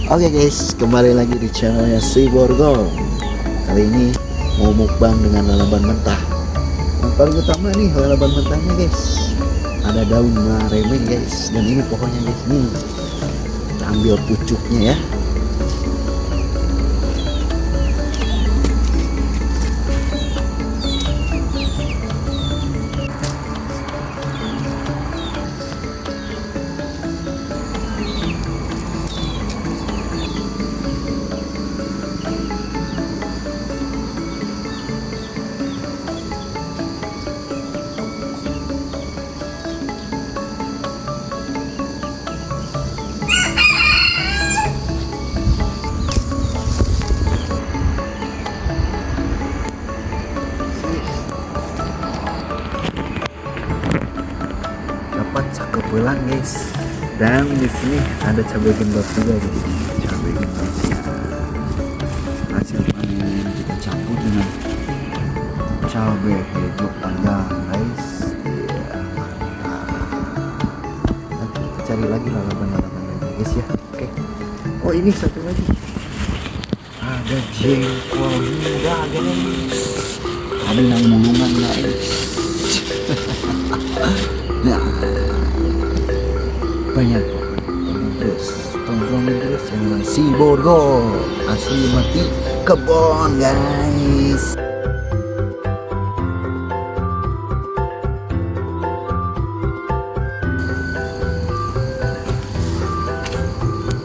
Oke guys, kembali lagi di channelnya Si Borgol. Kali ini mau mukbang dengan lalapan mentah. Yang paling utama nih lalapan mentahnya guys. Ada daun mareme guys. Dan ini pohonnya guys nih. Kita ambil pucuknya ya. Dapat cakep pulang guys. Dan di sini ada cabai gendot juga guys. Cabai gendotnya hasil panen kita campur dengan cabai hijau panjang guys. Nanti kita cari lagi lalapan-lalapan lagi guys ya. Oke. Oh ini satu lagi. Ada jengkol muda guys. Ada yang mulungan guys. Nah, banyak tongkrong terus dengan Si Borgol asli mati kebon guys.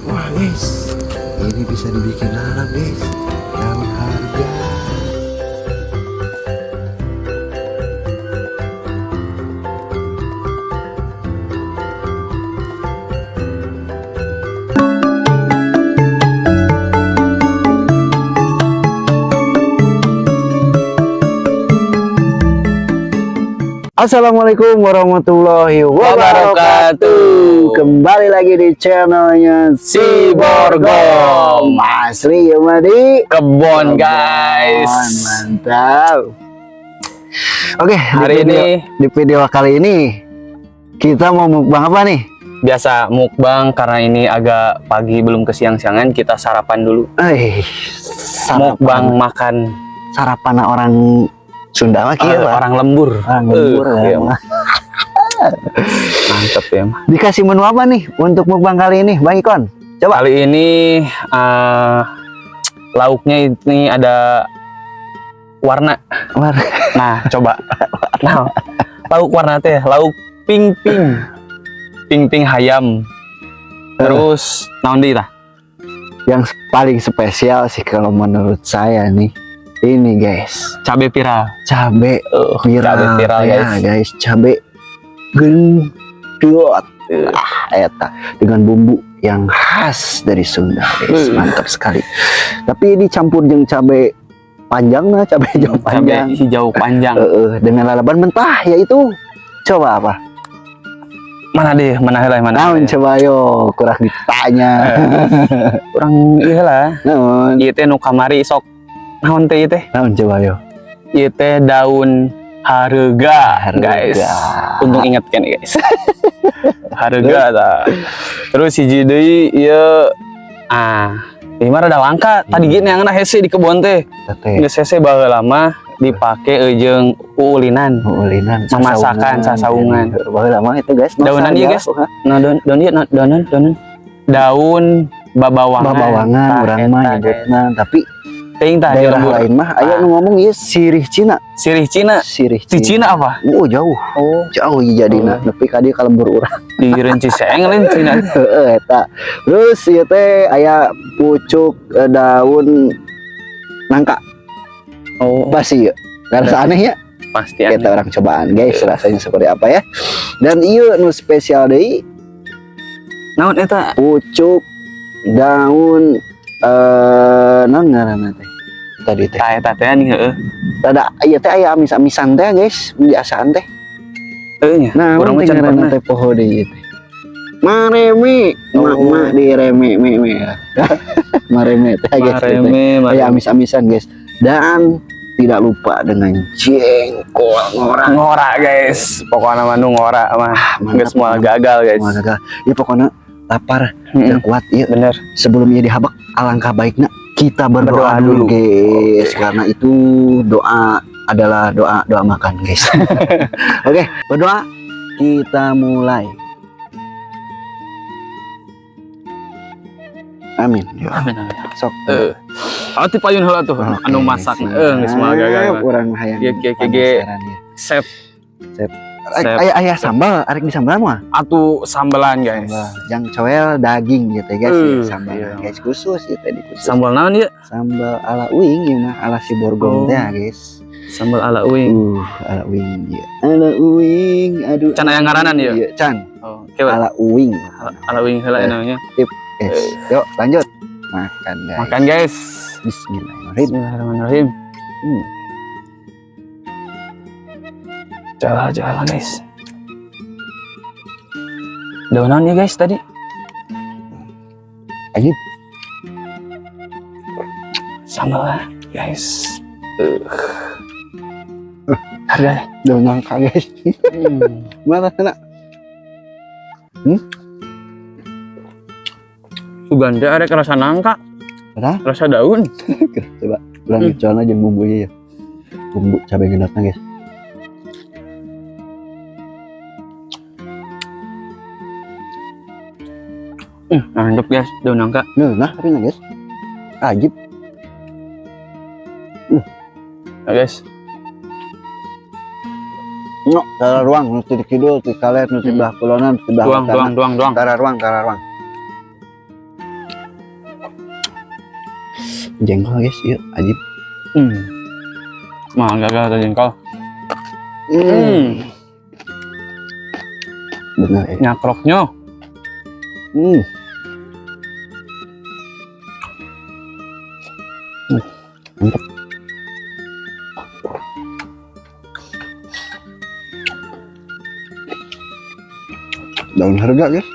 Wah guys, ini bisa dibikin lalap guys dalam harga. Assalamualaikum warahmatullahi wabarakatuh. Kembali lagi di channelnya Si Borgol. Asli ya di kebon guys. Mantap. Oke, Hari di video kali ini kita mau mukbang apa nih? Biasa mukbang karena ini agak pagi belum ke siang-siangan, kita sarapan dulu. Mukbang makan sarapan orang Sunda mah orang lembur. Ya. Mantep ya. Dikasih menu apa nih untuk mukbang kali ini, Bang Ikon? Coba. Kali ini lauknya ini ada warna. Nah, coba. Nah, lauk warna teh, lauk ping hayam. Terus naon deui tah? Yang paling spesial sih kalau menurut saya nih, ini guys, Cabe viral. Cabe viral ya guys, cabe gendot. Eta dengan bumbu yang khas dari Sunda guys, mantap sekali. Tapi dicampur dengan cabe panjang nah, cabe hijau panjang. Cabe hijau panjang. Dengan lalapan mentah yaitu coba apa? Mana deh, mana heula mana? Naon coba yo, kurang ditanya. Kurang ieu lah. Naon? Ieu teh nu kamari sok naon teh ieu teh? Naon coba yo? Ieu teh daun hareuga, guys. Untung inget kan guys. Hareuga tah. Terus hiji deui ieu ini mah rada langka. Tadi gini yang hese di kebon teh. Geus hese baheula lama dipake jeung uulinan. Memasakan sasaungan. Baheula mah itu guys. Daunan ieu guys. Nah, daun ieu daun babawangan urang mah nyebutna, tapi teuing tah daerah lain mah aya nu ngomong ieu sirih Cina. Sirih Cina. Di Cina apa? Jauh. Jauh jadina, nepi ka dieu kalembur urang. Di Renci Seeng lain Cina. Eta. Terus ieu teh aya pucuk daun nangka. Pasti ya. Rasa aneh ya? Pasti aneh. Kita orang cobaan guys, rasanya seperti apa ya. Dan ieu nu spesial deui. Naon eta? Pucuk daun naon ngaranna teh? Tadi teh. Eta teh nih heueuh. Rada ieu teh aya amis-amisan teh guys, biasaan teh. Nya. Nah, urang teh ngaranna teh poho deui teh. Mareme, mak direme ya. Mareme teh guys. Mareme. Aya amis-amisan guys. Dan tidak lupa dengan jengkol ngora guys, pokoknya manu ngora mah nggak semua gagal guys. Ya pokoknya lapar, Mm-mm. kuat ya. Bener. Sebelum ia dihabak, alangkah baiknya kita berdoa Berdoa dulu, dulu. guys. Karena itu doa adalah doa makan, guys. Oke, berdoa. Kita mulai. Amin. Yuk. Amin. Sok. Ati payun heula tuh Oke, anu masak siap. geus mah gagal. Urang hayang Iya, iya, iya. penasaran ya. Sep Sep. Aya sambal, arek di sambal mah. atuh sambelan guys. Yang coel daging gitu guys, sambal iya. guys khusus ya tadi khusus. Sambal naon ieu? Sambal ala uing ya mah ala si Borgong teh guys. Sambal ala uing. Ala uing ya. Ala uing, aduh. Can aya ngaranan ya? Iya, can. Oh, kewe. Ala uing. Ala uing heula namanya. Guys, yuk lanjut. Makan guys. Makan guys. Bismillahirrahmanirrahim. Bismillahirrahmanirrahim. Jalan guys. Daunan ya guys tadi. Ayo. Sambal guys. Harga. Daun nangka guys. Mana nak? Suganda ada rasa nangka. Rasa daun. Coba ulang coba aja bumbunya ya. Bumbu cabai gendotnya guys. Mantap guys, daun nangka. Nah, tapi nah guys. Ajib. Nah guys. Nyok, cara ruang, nuti di kidul, nuti kalet, nuti belah kulonan, nuti belah Doang. Cara ruang. Jengkol guys, yuk, ajib. Mah gagal tadi jengkol. Benar ya. Nyakroknya. Mantap. Daun harga guys.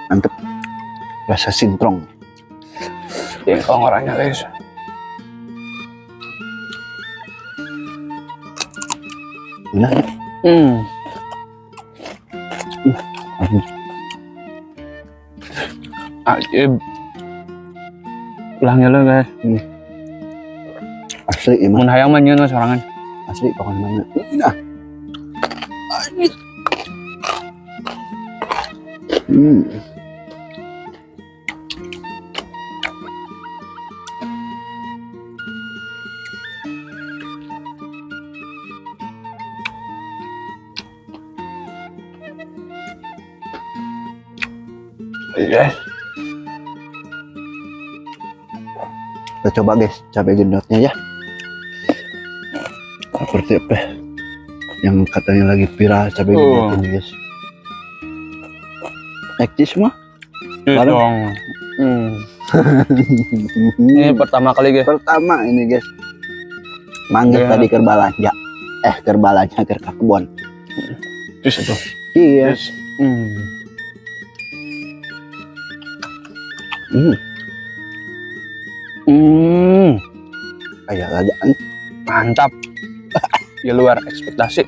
Mantap. Rasa sintrong. Jengkol orangnya guys. Benar ya? Ajib. Ulangnya lo guys. Asli ya mah. Mun hayang mah nyeun sorangan. Asli pokoknya mana. Nah. Yes. Kita coba guys cabai gendotnya ya. Seperti apa yang katanya lagi viral cabai gendot ini guys. Eksis mah. Dong. Ini pertama kali guys. Pertama ini guys. Manggil tadi kerbalanja. Kerbalanya ke kebon. Terus itu. Iya. Kayak kerajaan. Mantap. Di luar ekspektasi.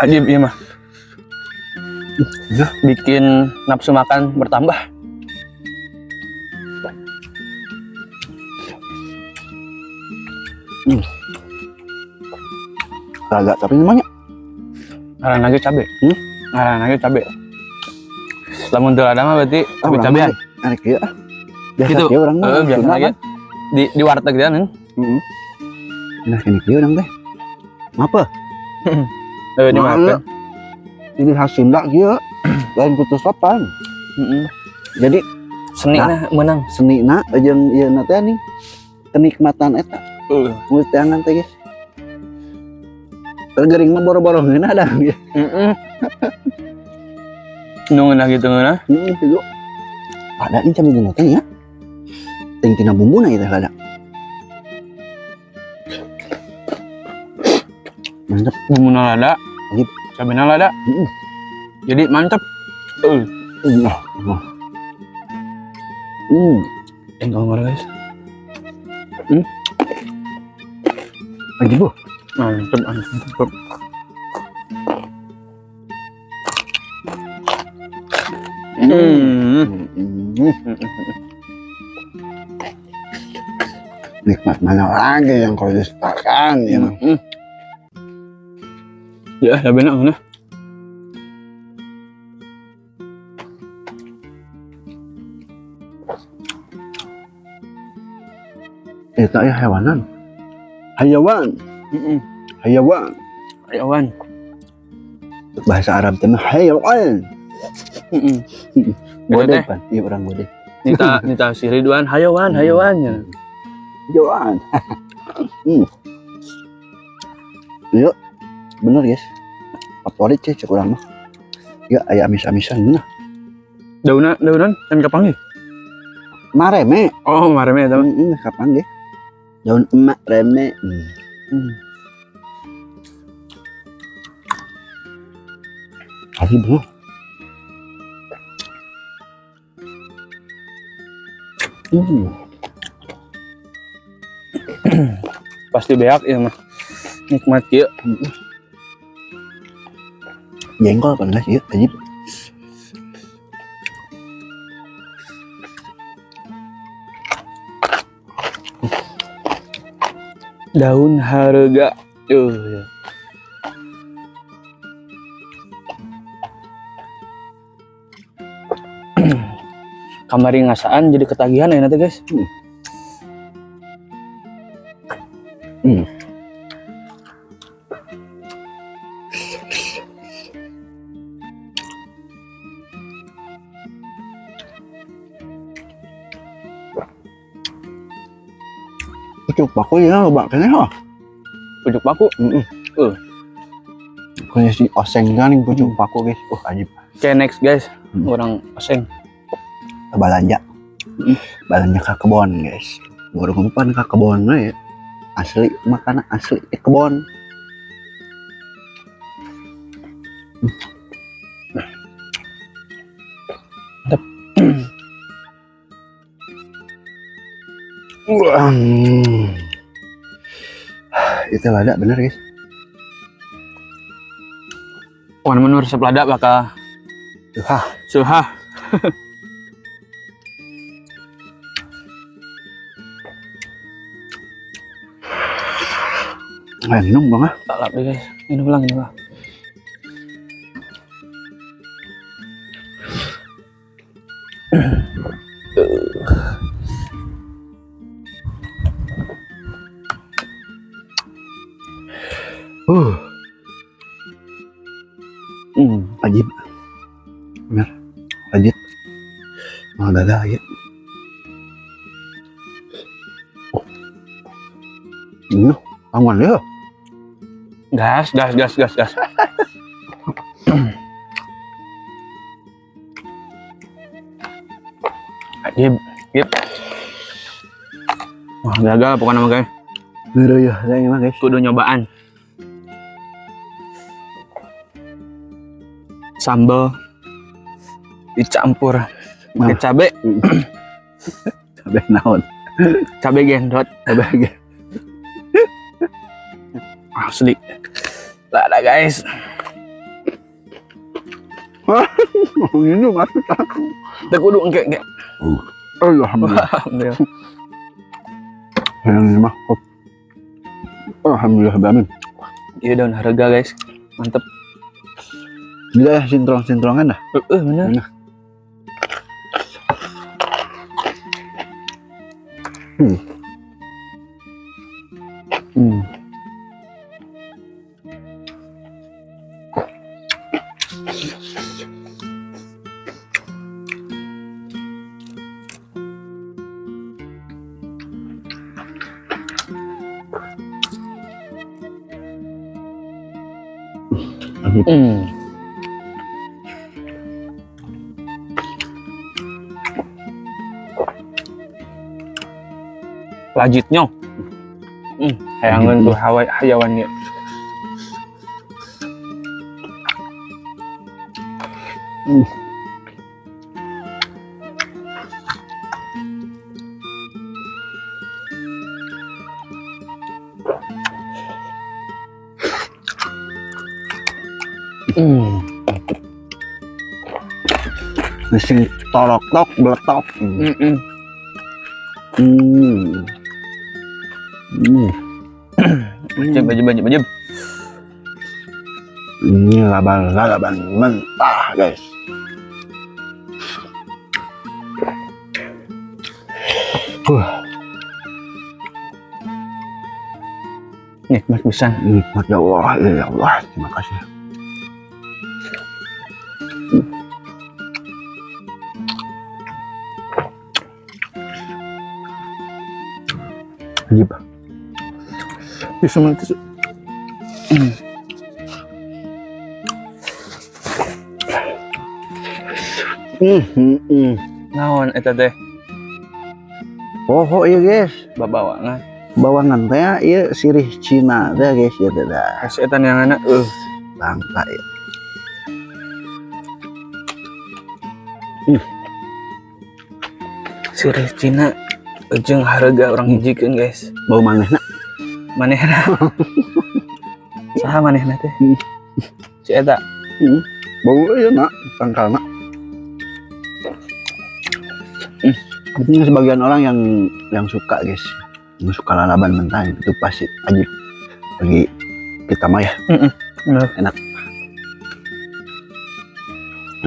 Ajib ya mah. Bikin nafsu makan bertambah. Agak tapi namanya. Ngaran lagi cabe. Ngaran lagi cabe. Lamun teu ada mah berarti cabe-cabean. Anak ieu ah. Biasa Gitu. kieu urang mah. Biasa lagi. Di warteg dia nih. Nah, ini kieu urang teh. Apa? Di warteg. Ini khas Sunda kieu. Lain kutu sopan. Jadi Senina menang. senina jeung ieu na teh nih. Kenikmatan eta. Mun teangan teh guys. Tergering mah boro-boro ngeuna ada. Nunggu lagi tuh ngeuna. Itu. Ada ini cabai gendot teh ya. Ting tina bumbuna ieu teh ada. Mantap. Bumbuna lada. Ajib. Cabena lada. Jadi mantap. Engkau guys. Lagi bu. Mantep, mantep. Nikmat mana lagi yang kau dustakan ya. Ya, benar mana? Itu ya hewanan. Hayawan. Hayawan. Hayawan. Bahasa Arab itu hayawan. Bodeh kan? Iya orang bodeh. Nita si Ridwan hayawan ya. Hayawan. Iya, bener guys. Favorit sih cek orang mah. Ya aya amis-amisan nah. Daunan kan kapan ya? Mareme. Oh, mareme tahu. Kapan deh? Daun emak reme. Asli bener. Pasti beak ya mah. Nikmat ya. Jengkol kan guys, ya ajib. Daun harga. Ya. Kamari ngasaan jadi ketagihan ya nanti guys. Pucuk paku ya bak kene ha. Pucuk paku. Kayak si oseng kan yang pucuk paku guys. Ajib. Oke, next guys. Orang oseng. Balanja. Balanja ke kebon guys. Baru ngumpan ke kebon ya. Asli makanan asli di kebon. Mantap. Itu lada bener guys. Wan menur sepelada bakal suha. Minum bang ah. Tak lap deh guys. Minum lang. Ajib. Bener. Ajib. Mau dadah ya. Aman ya. Gas. Ajib. Wah, gagal pokoknya nama guys. Ngeri ya, saya emang guys. Kudu nyobaan. Sambal dicampur pakai cabe. Cabe naon? Cabe gendot. Asli. Lah ada guys. Ini masuk aku. Teu kudu engke. Alhamdulillah. Yang ini mah. Alhamdulillah amin. Iya daun harga guys. Mantep. Bila ya sintrong-sintrongan dah. Bener. Lajitnya. Hayangan tuh hayawannya. Mesin torok-tok beletok. Bajib. Ini lalaban mentah, guys. Nikmat pisan. Nikmat ya Allah, ya Allah. Terima kasih. Ajib. Bisa mati. Naon eta teh? Oh iya guys, Babawangan. bawangan teh ieu sirih Cina teh guys ya teh dah. Kas eta neanganna Bangka ya. sirih Cina jeung harga orang hijikeun guys. Bau manehna. Manehna. Saha manehna teh? Si eta. Bau ieu na pangkalna. Ini sebagian orang yang suka guys, yang suka lalaban mentah itu pasti ajib bagi kita mah ya. Bener. Enak.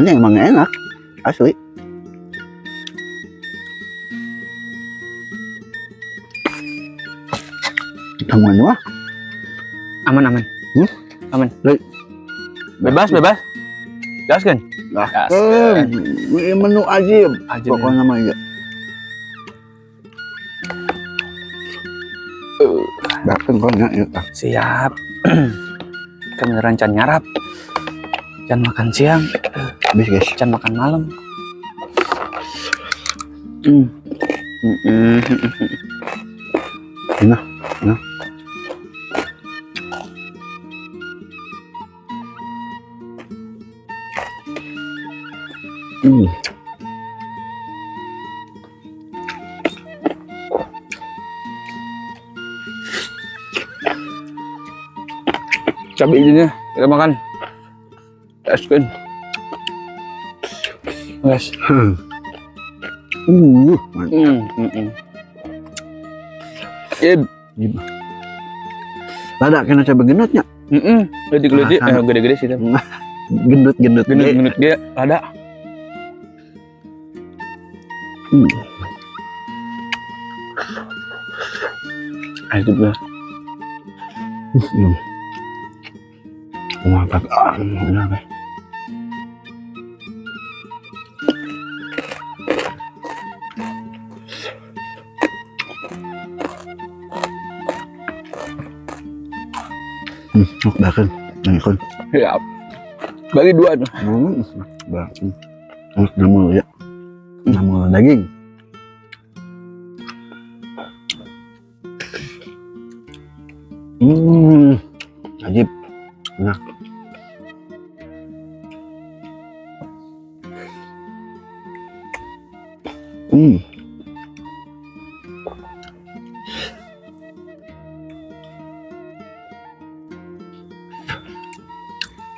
Ini emang enak asli. Kamu mah Aman. Aman. Baik. Bebas. Gaskeun. Ini menu ajib. Ajib. Pokoknya mah ya. Dateng kok ya. Siap. Kebeneran can nyarap. Can makan siang. Habis guys. Can makan malam. Nah. Cabai hijaunya kita makan. Gaskeun. Guys. Ib. Lada kena cabai gendutnya. Gede-gede, gede-gede sih. Gendut. Gendut dia ada. Itu benar. Mantap. Benar, guys. Bahkan ikon. Ya. Bagi dua tuh. Bahkan. Namun ya. Namun daging. Ajib. Nah.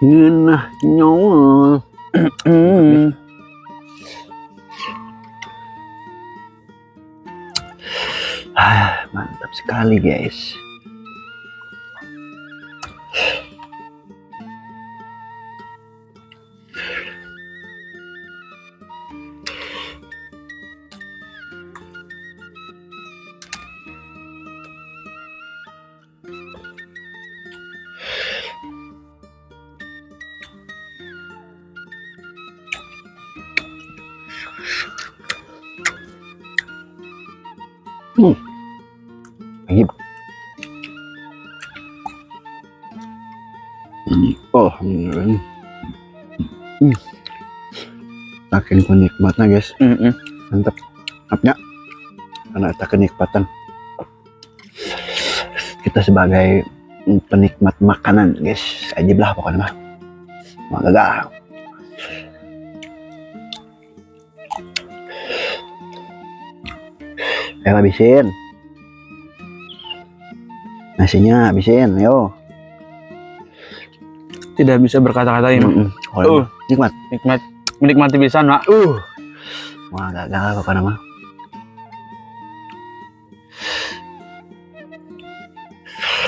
Ngenah nyawa. Mantap sekali guys. Ajib. Oh, makin kenikmatnya guys. Mantap. Apnya karena ada kenikmatan. Kita sebagai penikmat makanan guys, ajib lah pokoknya mah. Gagal. Ayo habisin. Nasinya habisin, yo. tidak bisa berkata-kata ini. Nikmat. Menikmati pisan, Mak. Wah, gagal apa nama?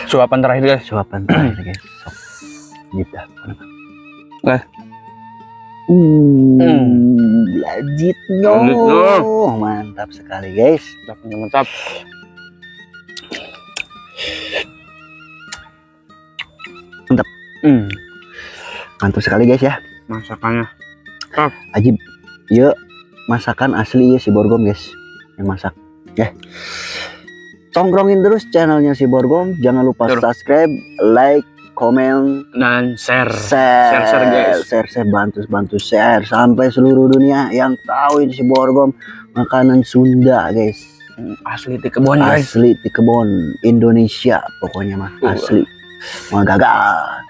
Suapan terakhir, guys. Suapan terakhir guys. Sok. Gitu. Oke. Lanjut Lanjut, no. Mantap sekali guys. Mantap. Mantap. Mantap sekali guys ya. Masakannya. Ajib. Yuk, masakan asli ya si Borgom guys. Yang masak. Ya. Tongkrongin terus channelnya si Borgom. Jangan lupa subscribe, like, komen, dan share guys. Share, bantu share sampai seluruh dunia yang tahu ini si Borgom makanan Sunda guys. Asli di kebun guys. Asli di kebun Indonesia pokoknya mah asli. Mau gagal.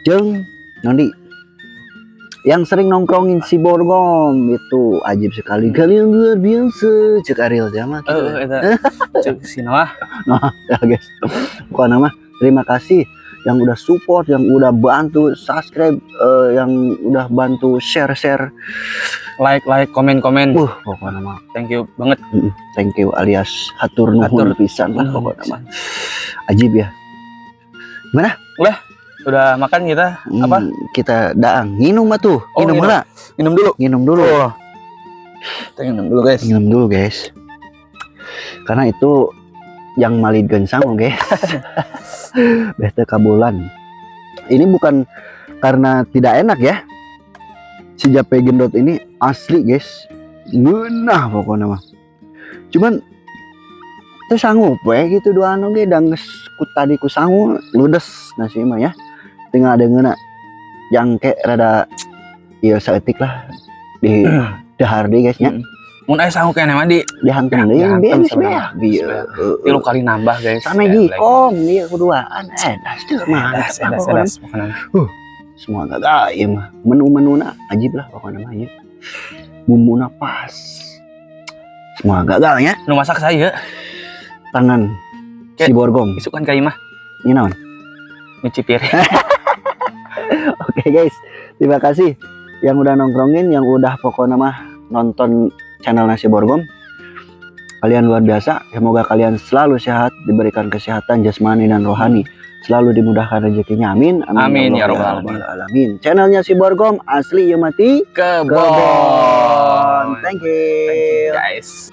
Jeng nanti yang sering nongkrongin si Borgom itu ajib sekali. Kalian luar biasa. Cek Ariel sama kita. Cek sinawa. Nah, ya guys. Bukan nama. Terima kasih yang udah support, yang udah bantu subscribe, yang udah bantu share, like, komen. Pokoknya nama. Thank you banget. Thank you alias hatur nuhun pisan lah pokoknya nama. Ajib ya. Gimana? Udah makan kita apa? Kita daang minum tuh. Minum mana? Minum dulu. Kita minum dulu guys. Karena itu yang malid gensang guys. Beste kabulan. Ini bukan karena tidak enak ya. Si Jape Gendot ini asli guys. Ngeunah pokoknya mah. Cuman teu sanggup we gitu doan oge dan ku tadi ku sangu ludes nasi mah ya. Tinggal dengeuna yang kayak rada ya saeutik lah di dahar deui guys nya. Mun aya sangu keneh mah dihantam deui beres mah. Bieu 3 kali nambah guys. Sama gikom dia keduaan teu mah. Semua gagal ieu mah. Menu-menuna ajib lah pokoknya mah ieu. Bumbuna pas. Semua gagal nya. Nu masak saya Tangan si Borgom. Isukan ka imah. Ieu naon? Nyuci piring. Oke guys, terima kasih yang udah nongkrongin, yang udah pokoknya mah nonton channel Nasi Borgom. Kalian luar biasa. Semoga kalian selalu sehat, diberikan kesehatan jasmani dan rohani, selalu dimudahkan rezekinya. Amin. Amin ya robbal alamin. Channelnya si Borgom asli ya mati kebon. Thank you guys.